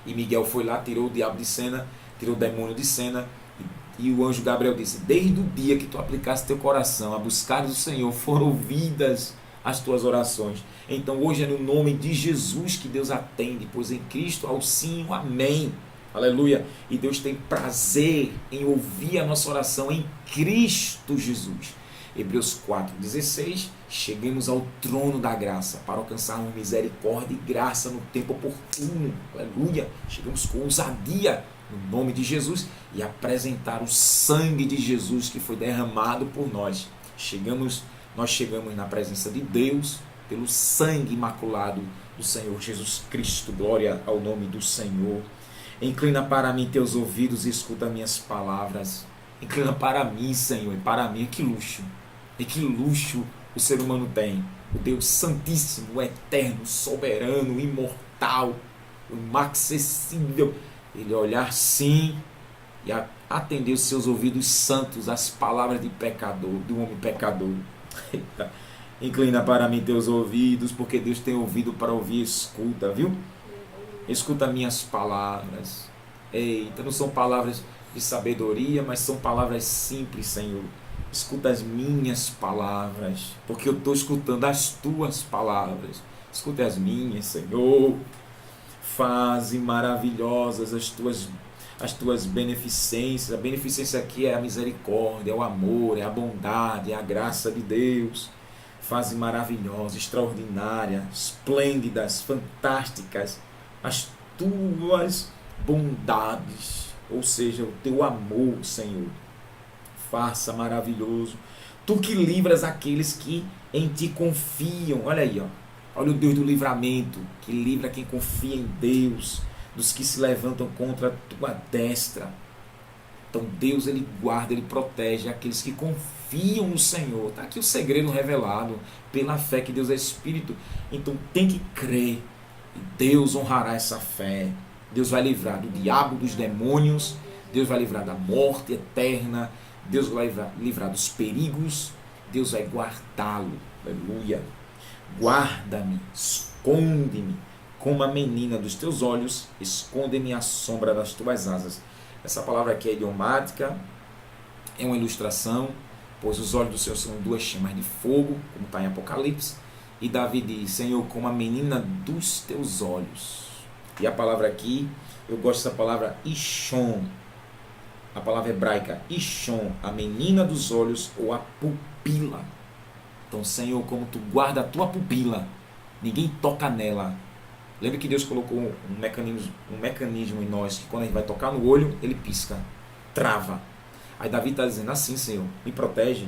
E Miguel foi lá, tirou o diabo de cena, tirou o demônio de cena. E o anjo Gabriel disse, desde o dia que tu aplicaste teu coração a buscar o Senhor, foram ouvidas as tuas orações. Então hoje é no nome de Jesus que Deus atende, pois em Cristo há o sim, o amém. Aleluia. E Deus tem prazer em ouvir a nossa oração em Cristo Jesus. Hebreus 4,16, cheguemos ao trono da graça para alcançarmos misericórdia e graça no tempo oportuno. Aleluia. Chegamos com ousadia no nome de Jesus e apresentar o sangue de Jesus que foi derramado por nós. Nós chegamos na presença de Deus pelo sangue imaculado do Senhor Jesus Cristo. Glória ao nome do Senhor. Inclina para mim teus ouvidos e escuta minhas palavras. Inclina para mim, Senhor, e para mim. Que luxo. E que luxo o ser humano tem. O Deus Santíssimo, o Eterno, Soberano, Imortal, o inacessível. Ele olhar sim e atender os seus ouvidos santos às palavras de pecador, do homem pecador. Eita. Inclina para mim teus ouvidos, porque Deus tem ouvido para ouvir. Escuta, viu? Escuta minhas palavras. Eita, não são palavras de sabedoria, mas são palavras simples, Senhor. Escuta as minhas palavras, porque eu estou escutando as tuas palavras. Escuta as minhas, Senhor. Faze maravilhosas as tuas beneficências. A beneficência aqui é a misericórdia, é o amor, é a bondade, é a graça de Deus. Faze maravilhosas, extraordinárias, esplêndidas, fantásticas as tuas bondades. ou seja, o teu amor, Senhor. Faça maravilhoso. Tu que livras aqueles que em ti confiam. Olha aí, ó. Olha o Deus do livramento, que livra quem confia em Deus, dos que se levantam contra a tua destra. Então Deus, ele guarda, ele protege aqueles que confiam no Senhor. Está aqui o segredo revelado pela fé que Deus é Espírito. Então tem que crer e Deus honrará essa fé. Deus vai livrar do diabo, dos demônios. Deus vai livrar da morte eterna. Deus vai livrar dos perigos. Deus vai guardá-lo. Aleluia. Guarda-me, esconde-me como a menina dos teus olhos, esconde-me à sombra das tuas asas. Essa palavra aqui é idiomática, é uma ilustração, pois os olhos do Senhor são duas chamas de fogo, como está em Apocalipse, e Davi diz, Senhor, como a menina dos teus olhos. E a palavra aqui, eu gosto dessa palavra Ishon, a palavra hebraica Ishon, a menina dos olhos ou a pupila. Então, Senhor, como tu guarda a tua pupila, ninguém toca nela. Lembra que Deus colocou um mecanismo em nós, que quando a gente vai tocar no olho, ele pisca, trava. Aí Davi está dizendo assim, Senhor, me protege,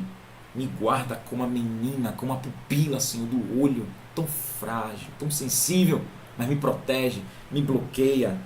me guarda como a menina, como a pupila, Senhor, do olho, tão frágil, tão sensível, mas me protege, me bloqueia,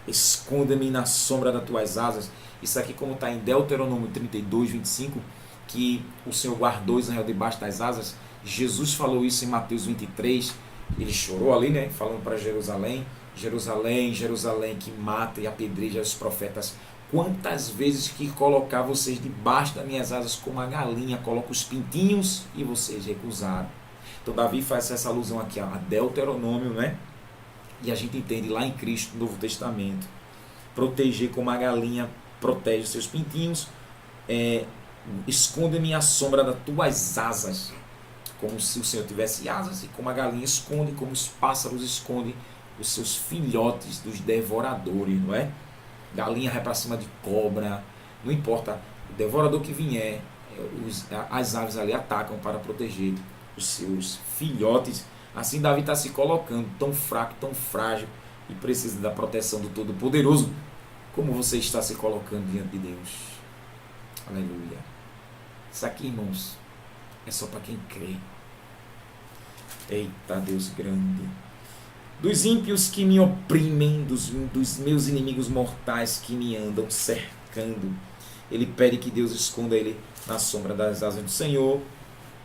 esconda-me na sombra das tuas asas. Isso aqui como está em Deuteronômio 32, 25, que o Senhor guardou Israel debaixo das asas. Jesus falou isso em Mateus 23, ele chorou ali, né, falando para Jerusalém, Jerusalém, Jerusalém, que mata e apedreja os profetas. Quantas vezes que colocar vocês debaixo das minhas asas como a galinha coloca os pintinhos e vocês recusaram. Então Davi faz essa alusão aqui a Deuteronômio, né? E a gente entende lá em Cristo, no Novo Testamento, proteger como a galinha protege os seus pintinhos, esconde-me à sombra das tuas asas, como se o Senhor tivesse asas, e como a galinha esconde, como os pássaros escondem os seus filhotes dos devoradores, não é? Galinha vai para cima de cobra, não importa, o devorador que vier, as aves ali atacam para proteger os seus filhotes. Assim Davi está se colocando tão fraco, tão frágil e precisa da proteção do Todo-Poderoso. Como você está se colocando diante de Deus? Aleluia. Isso aqui, irmãos, é só para quem crê. Eita Deus grande. Dos ímpios que me oprimem, dos meus inimigos mortais que me andam cercando. Ele pede que Deus esconda ele na sombra das asas do Senhor.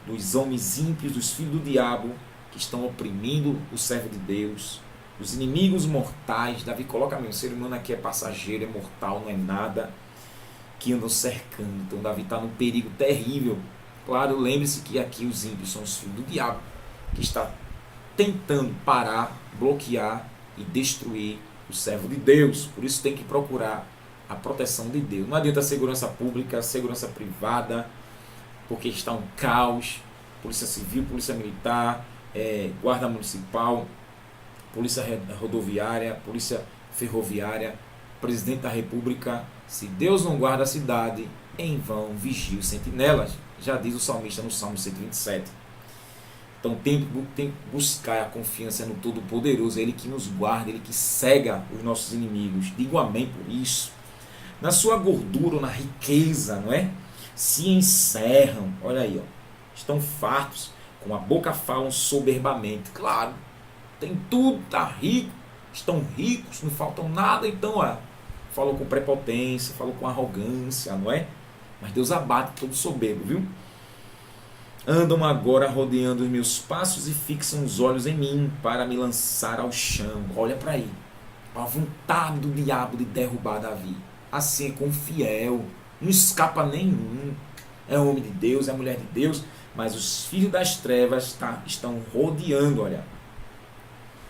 Dos homens ímpios, dos filhos do diabo, que estão oprimindo o servo de Deus. Dos inimigos mortais. Davi coloca mesmo, o ser humano aqui é passageiro, é mortal, não é nada. Que andam cercando. Então Davi está num perigo terrível. Claro, lembre-se que aqui os ímpios são os filhos do diabo, que está tentando parar, bloquear e destruir o servo de Deus. Por isso tem que procurar a proteção de Deus. Não adianta segurança pública, segurança privada, porque está um caos. Polícia Civil, Polícia Militar, Guarda Municipal, Polícia Rodoviária, Polícia Ferroviária, Presidente da República. Se Deus não guarda a cidade, em vão vigia os sentinelas. Já diz o salmista no Salmo 127. Então tem que buscar a confiança no Todo-Poderoso, Ele que nos guarda, Ele que cega os nossos inimigos. Digo amém por isso. Na sua gordura, na riqueza, não é? Se encerram, olha aí, ó, estão fartos, com a boca falam soberbamente. Claro, tem tudo, tá rico, estão ricos, não faltam nada, então, ó, falam com prepotência, falam com arrogância, não é? Mas Deus abate todo soberbo, viu? Andam agora rodeando os meus passos e fixam os olhos em mim para me lançar ao chão. Olha para aí. A vontade do diabo de derrubar Davi. Assim é com o fiel. Não escapa nenhum. É homem de Deus, é mulher de Deus. Mas os filhos das trevas estão rodeando, olha.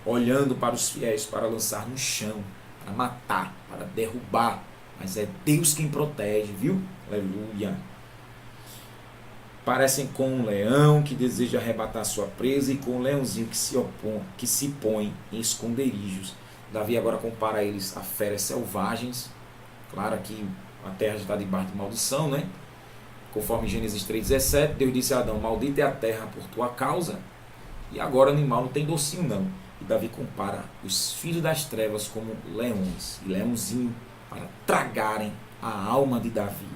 Olhando para os fiéis para lançar no chão. Para matar, para derrubar. Mas é Deus quem protege, viu? Aleluia. Parecem com um leão que deseja arrebatar sua presa e com um leãozinho que se põe em esconderijos. Davi agora compara eles a feras selvagens. Claro que a terra já está debaixo de maldição, né? Conforme Gênesis 3,17, Deus disse a Adão, maldita é a terra por tua causa. E agora o animal não tem docinho não. E Davi compara os filhos das trevas como leões. E leãozinho para tragarem a alma de Davi.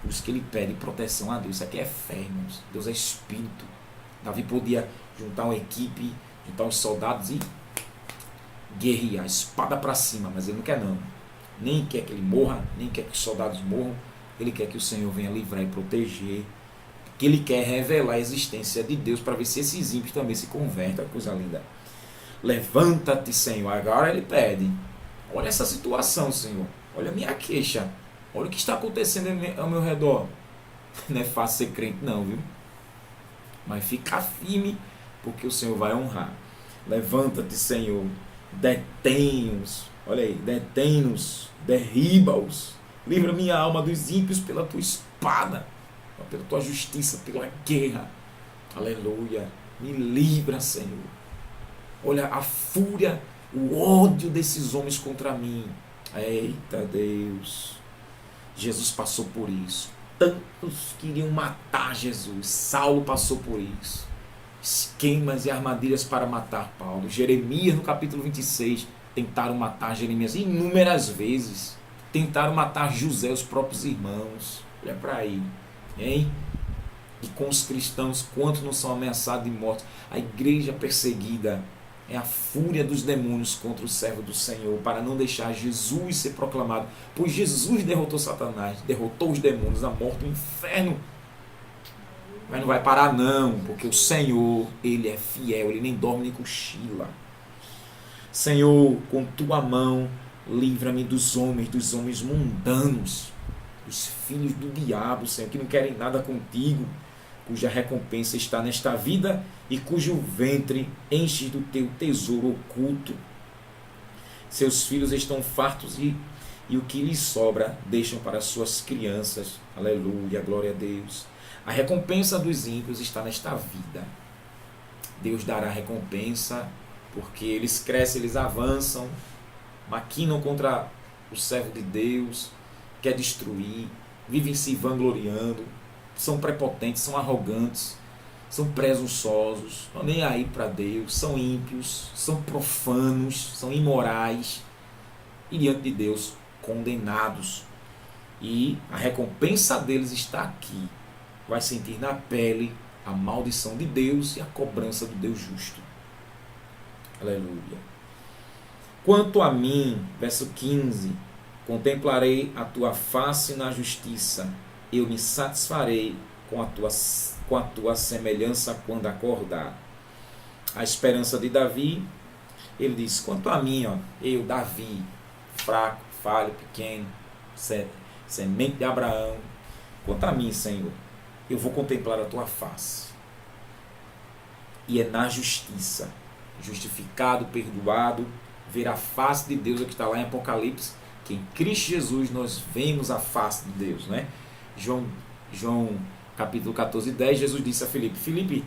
Por isso que ele pede proteção a Deus. Isso aqui é fé, irmãos. Deus é espírito. Davi podia juntar uma equipe, juntar os soldados e guerrear, espada para cima, mas ele não quer não. Nem quer que ele morra, nem quer que os soldados morram. Ele quer que o Senhor venha livrar e proteger. Que ele quer revelar a existência de Deus para ver se esses ímpios também se convertem. Coisa linda. Levanta-te, Senhor. Agora ele pede. Olha essa situação, Senhor. Olha a minha queixa. Olha o que está acontecendo ao meu redor. Não é fácil ser crente não, viu? Mas fica firme, porque o Senhor vai honrar. Levanta-te, Senhor. Detém-nos. Olha aí. Detém-nos. Derriba-os. Livra minha alma dos ímpios pela tua espada, pela tua justiça, pela guerra. Aleluia. Me livra, Senhor. Olha a fúria, o ódio desses homens contra mim. Eita Deus. Jesus passou por isso. Tantos queriam matar Jesus. Saulo passou por isso. Esquemas e armadilhas para matar Paulo. Jeremias, no capítulo 26, tentaram matar Jeremias inúmeras vezes. Tentaram matar José, os próprios irmãos. Olha para aí. Hein? E com os cristãos, quantos não são ameaçados de morte? A igreja perseguida é a fúria dos demônios contra o servo do Senhor, para não deixar Jesus ser proclamado. Pois Jesus derrotou Satanás, derrotou os demônios, a morte, o inferno. Mas não vai parar não, porque o Senhor, Ele é fiel, Ele nem dorme nem cochila. Senhor, com tua mão, livra-me dos homens mundanos, dos filhos do diabo, Senhor, que não querem nada contigo, cuja recompensa está nesta vida e cujo ventre enche do teu tesouro oculto. Seus filhos estão fartos e o que lhes sobra deixam para suas crianças. Aleluia, glória a Deus. A recompensa dos ímpios está nesta vida. Deus dará recompensa, porque eles crescem, eles avançam, maquinam contra o servo de Deus, quer destruir, vivem se vangloriando, são prepotentes, são arrogantes, são presunçosos, não nem aí para Deus, são ímpios, são profanos, são imorais e diante de Deus condenados. E a recompensa deles está aqui. Vai sentir na pele a maldição de Deus e a cobrança do Deus justo. Aleluia. Quanto a mim, verso 15, contemplarei a tua face na justiça, eu me satisfarei com a tua semelhança quando acordar. A esperança de Davi, ele diz, quanto a mim, eu, Davi, fraco, falho, pequeno, semente de Abraão, quanto a mim, Senhor, eu vou contemplar a tua face. E é na justiça, justificado, perdoado, ver a face de Deus, é o que está lá em Apocalipse, que em Cristo Jesus nós vemos a face de Deus, né? João capítulo 14, 10, Jesus disse a Filipe, Filipe,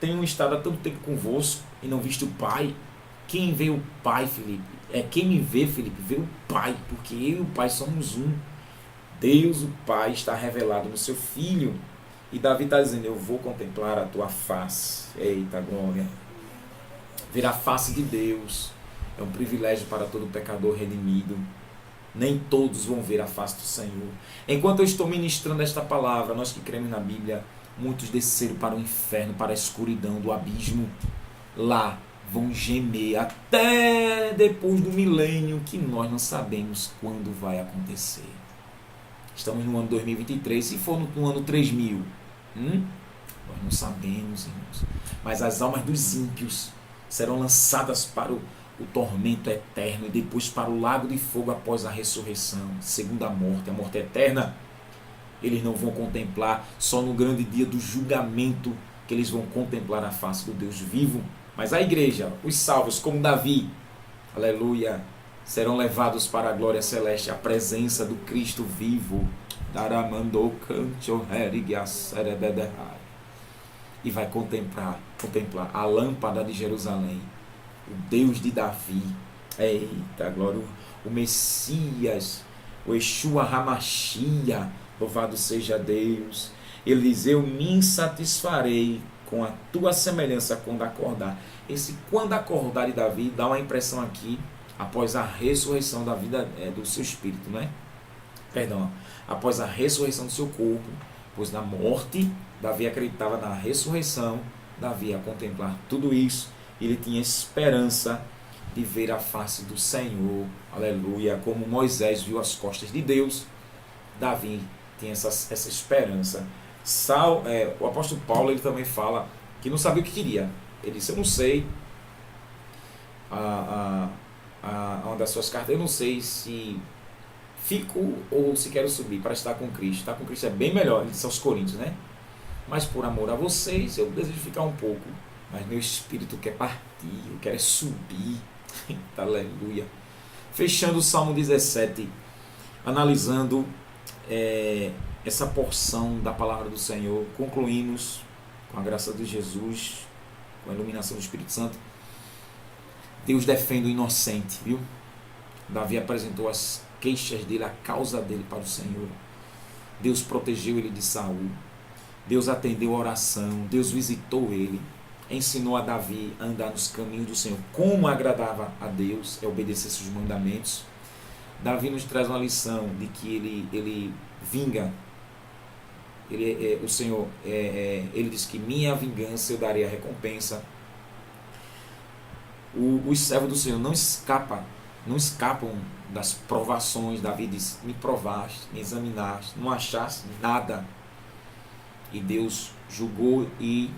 tenho estado há tanto tempo convosco e não visto o Pai. Quem vê o Pai, Filipe? É quem me vê, Filipe, vê o Pai, porque eu e o Pai somos um. Deus, o Pai, está revelado no seu Filho. E Davi está dizendo, eu vou contemplar a tua face. Eita glória. Ver a face de Deus é um privilégio para todo pecador redimido. Nem todos vão ver a face do Senhor. Enquanto eu estou ministrando esta palavra, nós que cremos na Bíblia, muitos desceram para o inferno, para a escuridão do abismo. Lá vão gemer até depois do milênio, que nós não sabemos quando vai acontecer. Estamos no ano 2023, se for no ano 3000, nós não sabemos, irmãos. Mas as almas dos ímpios serão lançadas para o tormento eterno e depois para o lago de fogo após a ressurreição, segunda morte, a morte eterna. Eles não vão contemplar só no grande dia do julgamento que eles vão contemplar a face do Deus vivo. Mas a igreja, os salvos como Davi, aleluia, serão levados para a glória celeste, a presença do Cristo vivo. E vai contemplar a lâmpada de Jerusalém, o Deus de Davi. Eita glória, o Messias, o Yeshua Hamashia, louvado seja Deus. Ele diz, eu me satisfarei com a tua semelhança quando acordar. Esse quando acordar de Davi dá uma impressão aqui, após a ressurreição da vida do seu espírito, né? após a ressurreição do seu corpo, pois na morte Davi acreditava na ressurreição. Davi, a contemplar tudo isso, ele tinha esperança de ver a face do Senhor, aleluia, como Moisés viu as costas de Deus. Davi tinha essa esperança. O apóstolo Paulo, ele também fala que não sabia o que queria. Ele disse: eu não sei, uma das suas cartas, eu não sei se fico ou se quero subir para estar com Cristo. Estar com Cristo é bem melhor, ele disse aos Coríntios, né? Mas por amor a vocês, eu desejo ficar um pouco. Mas meu espírito quer partir, eu quero subir. Aleluia. Fechando o Salmo 17, analisando essa porção da palavra do Senhor, concluímos com a graça de Jesus, com a iluminação do Espírito Santo. Deus defende o inocente, viu? Davi apresentou as queixas dele, a causa dele para o Senhor. Deus protegeu ele de Saul. Deus atendeu a oração, Deus visitou ele, ensinou a Davi a andar nos caminhos do Senhor, como agradava a Deus, obedecer seus mandamentos. Davi nos traz uma lição de que ele vinga, o Senhor, ele diz que minha vingança eu darei a recompensa. Os servos do Senhor não escapam das provações. Davi diz: me provaste, me examinaste, não achaste nada. E Deus julgou e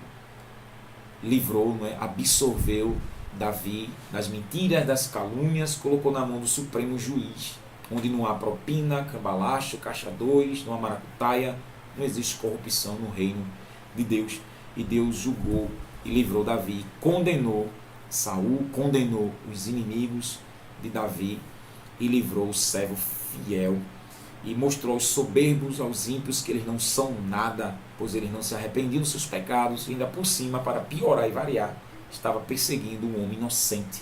livrou, absorveu Davi das mentiras, das calúnias, colocou na mão do Supremo Juiz, onde não há propina, cambalacho, caixadores, não há maracutaia, não existe corrupção no reino de Deus. E Deus julgou e livrou Davi, condenou Saul, condenou os inimigos de Davi e livrou o servo fiel. E mostrou aos soberbos, aos ímpios, que eles não são nada, pois eles não se arrependiam dos seus pecados, e ainda por cima, para piorar e variar, estava perseguindo um homem inocente.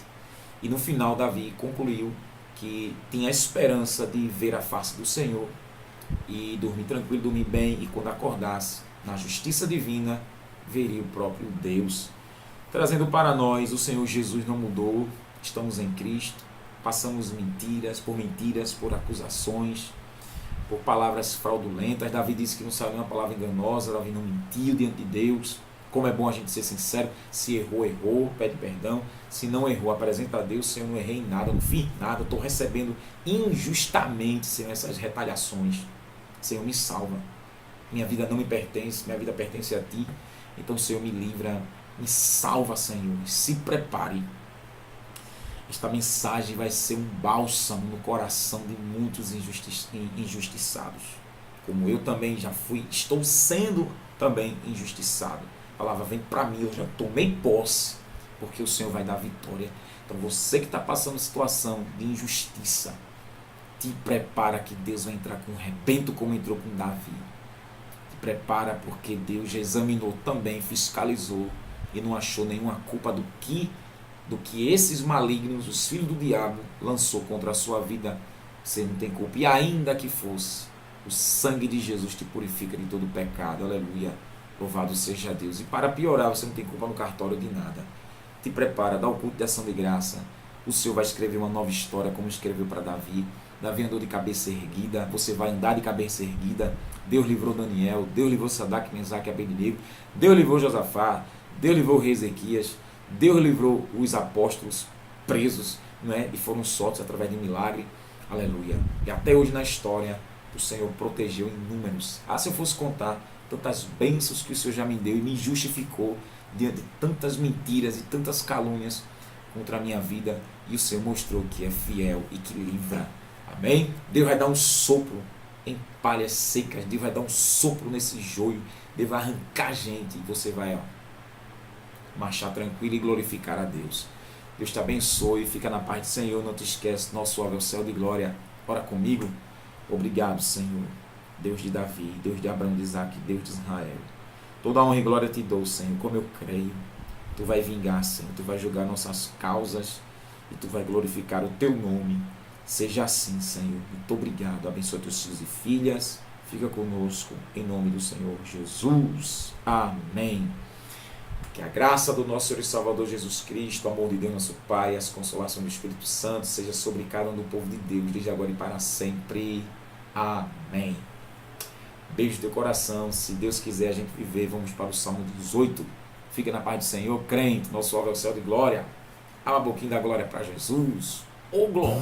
E no final Davi concluiu que tinha a esperança de ver a face do Senhor e dormir tranquilo, dormir bem, e quando acordasse, na justiça divina, veria o próprio Deus. Trazendo para nós, o Senhor Jesus não mudou, estamos em Cristo, passamos mentiras, por acusações, por palavras fraudulentas. Davi disse que não saiu nenhuma palavra enganosa. Davi não mentiu diante de Deus. Como é bom a gente ser sincero. Se errou, errou, pede perdão. Se não errou, apresenta a Deus: Senhor, não errei em nada, não fiz nada, estou recebendo injustamente, Senhor, essas retaliações. Senhor, me salva, minha vida não me pertence, minha vida pertence a Ti. Então, Senhor, me livra, me salva, Senhor. Se prepare. Esta mensagem vai ser um bálsamo no coração de muitos injustiçados. Como eu também já fui, estou sendo também injustiçado. A palavra vem para mim, eu já tomei posse, porque o Senhor vai dar vitória. Então você que está passando situação de injustiça, te prepara que Deus vai entrar com um rebento como entrou com Davi. Te prepara, porque Deus já examinou também, fiscalizou e não achou nenhuma culpa do que esses malignos, os filhos do diabo, lançou contra a sua vida. Você não tem culpa. E ainda que fosse, o sangue de Jesus te purifica de todo pecado. Aleluia. Louvado seja Deus. E para piorar, você não tem culpa no cartório de nada. Te prepara, dá o culto de ação de graça. O Senhor vai escrever uma nova história, como escreveu para Davi. Davi andou de cabeça erguida, você vai andar de cabeça erguida. Deus livrou Daniel, Deus livrou Sadraque, Mesaque e Abednego, Deus livrou Josafá, Deus livrou o rei Ezequias, Deus livrou os apóstolos presos, e foram soltos através de milagre. Aleluia. E até hoje na história, o Senhor protegeu inúmeros. Se eu fosse contar tantas bênçãos que o Senhor já me deu e me justificou diante de tantas mentiras e tantas calúnias contra a minha vida, e o Senhor mostrou que é fiel e que livra. Amém? Deus vai dar um sopro em palhas secas, Deus vai dar um sopro nesse joio, Deus vai arrancar a gente, e você vai marchar tranquilo e glorificar a Deus. Deus te abençoe, fica na paz do Senhor, não te esquece, nosso alvo é o céu de glória. Ora comigo. Obrigado, Senhor, Deus de Davi, Deus de Abraão, de Isaac, Deus de Israel. Toda honra e glória te dou, Senhor, como eu creio. Tu vai vingar, Senhor, tu vai julgar nossas causas e tu vai glorificar o teu nome. Seja assim, Senhor. Muito obrigado. Abençoe teus filhos e filhas. Fica conosco, em nome do Senhor Jesus. Amém. Que a graça do nosso Senhor e Salvador Jesus Cristo, o amor de Deus nosso Pai, as consolações do Espírito Santo seja sobre cada um do povo de Deus, desde agora e para sempre. Amém. Beijo no teu coração. Se Deus quiser a gente viver, vamos para o Salmo 18. Fica na paz do Senhor, crente. Nosso alvo é o céu de glória. Abra a boquinha da glória para Jesus. Ô glória!